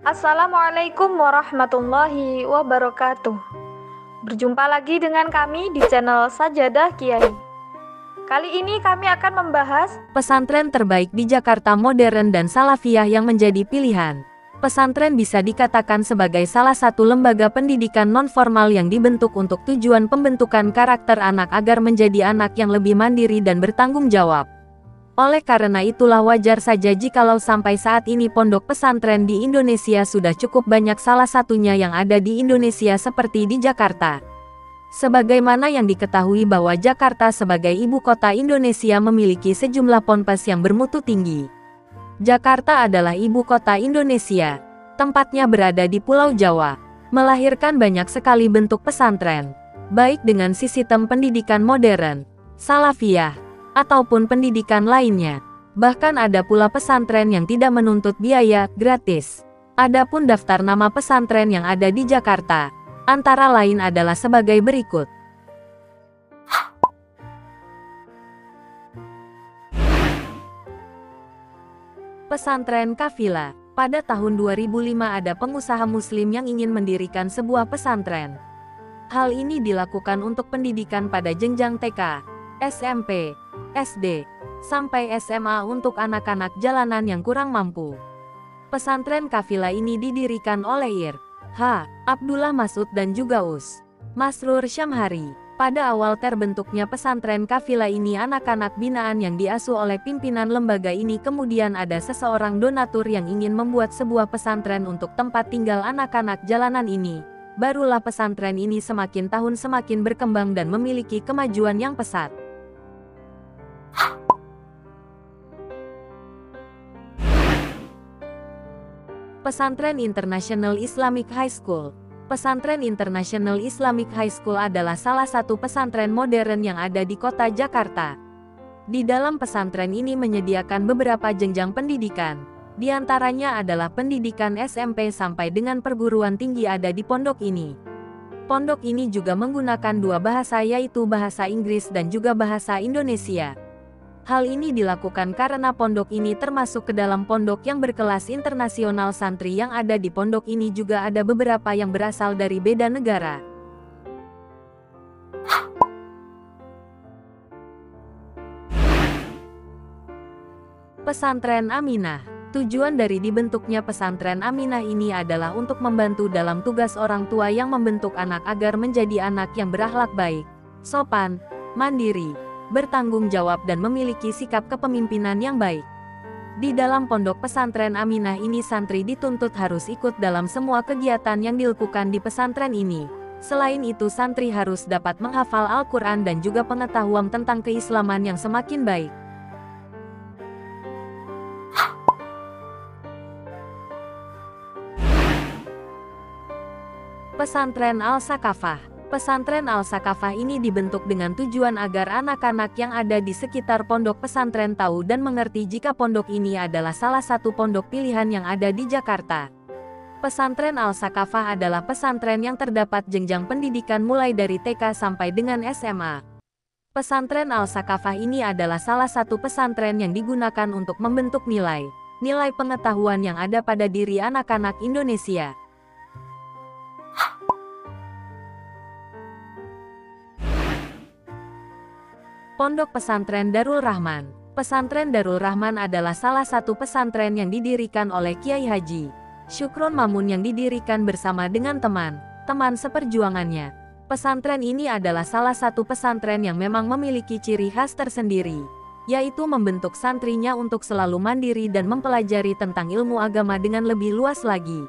Assalamualaikum warahmatullahi wabarakatuh. Berjumpa lagi dengan kami di channel Sajadah Kiai. Kali ini kami akan membahas pesantren terbaik di Jakarta modern dan salafiyah yang menjadi pilihan. Pesantren bisa dikatakan sebagai salah satu lembaga pendidikan non-formal yang dibentuk untuk tujuan pembentukan karakter anak agar menjadi anak yang lebih mandiri dan bertanggung jawab. Oleh karena itulah wajar saja jikalau sampai saat ini pondok pesantren di Indonesia sudah cukup banyak, salah satunya yang ada di Indonesia seperti di Jakarta. Sebagaimana yang diketahui bahwa Jakarta sebagai ibu kota Indonesia memiliki sejumlah ponpes yang bermutu tinggi. Jakarta adalah ibu kota Indonesia. Tempatnya berada di Pulau Jawa, melahirkan banyak sekali bentuk pesantren, baik dengan sistem pendidikan modern, salafiyah, ataupun pendidikan lainnya. Bahkan ada pula pesantren yang tidak menuntut biaya, gratis. Adapun daftar nama pesantren yang ada di Jakarta, antara lain adalah sebagai berikut. Pesantren Kafila. Pada tahun 2005 ada pengusaha muslim yang ingin mendirikan sebuah pesantren. Hal ini dilakukan untuk pendidikan pada jenjang TK, SMP, SD, sampai SMA untuk anak-anak jalanan yang kurang mampu. Pesantren Kafila ini didirikan oleh Ir.H. Abdullah Masud dan juga Us. Masrur Syamhari. Pada awal terbentuknya pesantren Kafila ini anak-anak binaan yang diasuh oleh pimpinan lembaga ini, kemudian ada seseorang donatur yang ingin membuat sebuah pesantren untuk tempat tinggal anak-anak jalanan ini. Barulah pesantren ini semakin tahun semakin berkembang dan memiliki kemajuan yang pesat. Pesantren International Islamic High School. Pesantren International Islamic High School adalah salah satu pesantren modern yang ada di kota Jakarta. Di dalam pesantren ini menyediakan beberapa jenjang pendidikan. Di antaranya adalah pendidikan SMP sampai dengan perguruan tinggi ada di pondok ini. Pondok ini juga menggunakan dua bahasa, yaitu bahasa Inggris dan juga bahasa Indonesia. Hal ini dilakukan karena pondok ini termasuk ke dalam pondok yang berkelas internasional. Santri yang ada di pondok ini juga ada beberapa yang berasal dari beda negara. Pesantren Aminah. Tujuan dari dibentuknya pesantren Aminah ini adalah untuk membantu dalam tugas orang tua yang membentuk anak agar menjadi anak yang berakhlak baik, sopan, mandiri, bertanggung jawab dan memiliki sikap kepemimpinan yang baik. Di dalam pondok pesantren Aminah ini santri dituntut harus ikut dalam semua kegiatan yang dilakukan di pesantren ini. Selain itu santri harus dapat menghafal Al-Quran dan juga pengetahuan tentang keislaman yang semakin baik. Pesantren Al-Sakafah. Pesantren Al-Sakafah ini dibentuk dengan tujuan agar anak-anak yang ada di sekitar pondok pesantren tahu dan mengerti jika pondok ini adalah salah satu pondok pilihan yang ada di Jakarta. Pesantren Al-Sakafah adalah pesantren yang terdapat jenjang pendidikan mulai dari TK sampai dengan SMA. Pesantren Al-Sakafah ini adalah salah satu pesantren yang digunakan untuk membentuk nilai pengetahuan yang ada pada diri anak-anak Indonesia. Pondok Pesantren Darul Rahman. Pesantren Darul Rahman adalah salah satu pesantren yang didirikan oleh Kiai Haji Syukron Mamun yang didirikan bersama dengan teman-teman seperjuangannya. Pesantren ini adalah salah satu pesantren yang memang memiliki ciri khas tersendiri, yaitu membentuk santrinya untuk selalu mandiri dan mempelajari tentang ilmu agama dengan lebih luas lagi.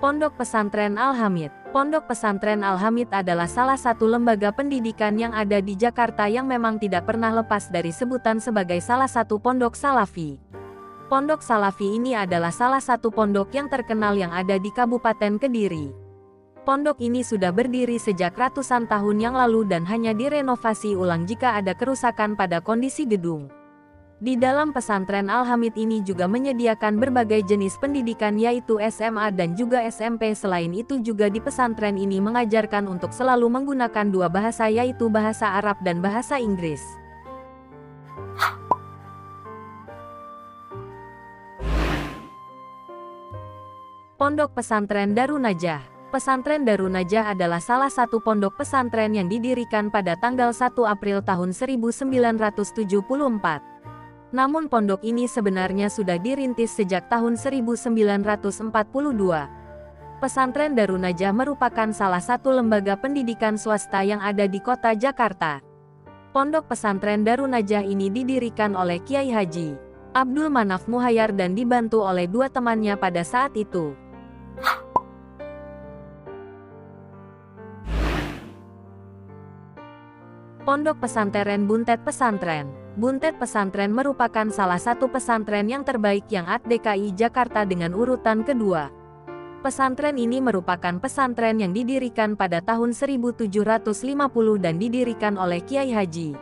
Pondok Pesantren Al-Hamid. Pondok Pesantren Al-Hamid adalah salah satu lembaga pendidikan yang ada di Jakarta yang memang tidak pernah lepas dari sebutan sebagai salah satu pondok salafi. Pondok salafi ini adalah salah satu pondok yang terkenal yang ada di Kabupaten Kediri. Pondok ini sudah berdiri sejak ratusan tahun yang lalu dan hanya direnovasi ulang jika ada kerusakan pada kondisi gedung. Di dalam pesantren Al-Hamid ini juga menyediakan berbagai jenis pendidikan yaitu SMA dan juga SMP. Selain itu juga di pesantren ini mengajarkan untuk selalu menggunakan dua bahasa yaitu bahasa Arab dan bahasa Inggris. Pondok Pesantren Darun Najah. Pesantren Darun Najah adalah salah satu pondok pesantren yang didirikan pada tanggal 1 April tahun 1974. Namun pondok ini sebenarnya sudah dirintis sejak tahun 1942. Pesantren Darun Najah merupakan salah satu lembaga pendidikan swasta yang ada di kota Jakarta. Pondok pesantren Darun Najah ini didirikan oleh Kiai Haji Abdul Manaf Muhayyar dan dibantu oleh dua temannya pada saat itu. Pondok Pesantren Buntet Pesantren. Buntet Pesantren merupakan salah satu pesantren yang terbaik yang ada di DKI Jakarta dengan urutan kedua. Pesantren ini merupakan pesantren yang didirikan pada tahun 1750 dan didirikan oleh Kiai Haji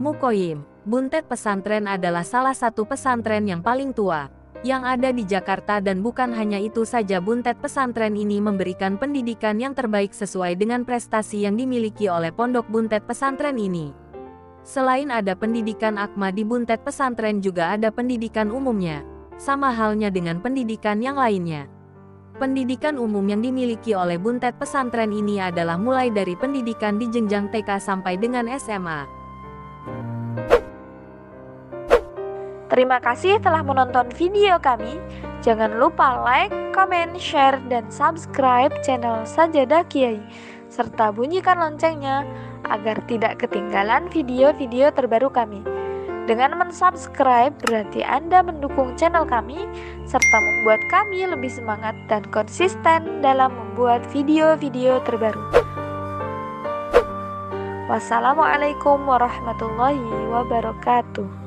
Mukoyim. Buntet Pesantren adalah salah satu pesantren yang paling tua yang ada di Jakarta, dan bukan hanya itu saja, Buntet Pesantren ini memberikan pendidikan yang terbaik sesuai dengan prestasi yang dimiliki oleh Pondok Buntet Pesantren ini. Selain ada pendidikan Akma di Buntet Pesantren, juga ada pendidikan umumnya, sama halnya dengan pendidikan yang lainnya. Pendidikan umum yang dimiliki oleh Buntet Pesantren ini adalah mulai dari pendidikan di jenjang TK sampai dengan SMA. Terima kasih telah menonton video kami. Jangan lupa like, comment, share, dan subscribe channel Sajadah Kiai, serta bunyikan loncengnya agar tidak ketinggalan video-video terbaru kami. Dengan mensubscribe berarti Anda mendukung channel kami, serta membuat kami lebih semangat dan konsisten dalam membuat video-video terbaru. Wassalamualaikum warahmatullahi wabarakatuh.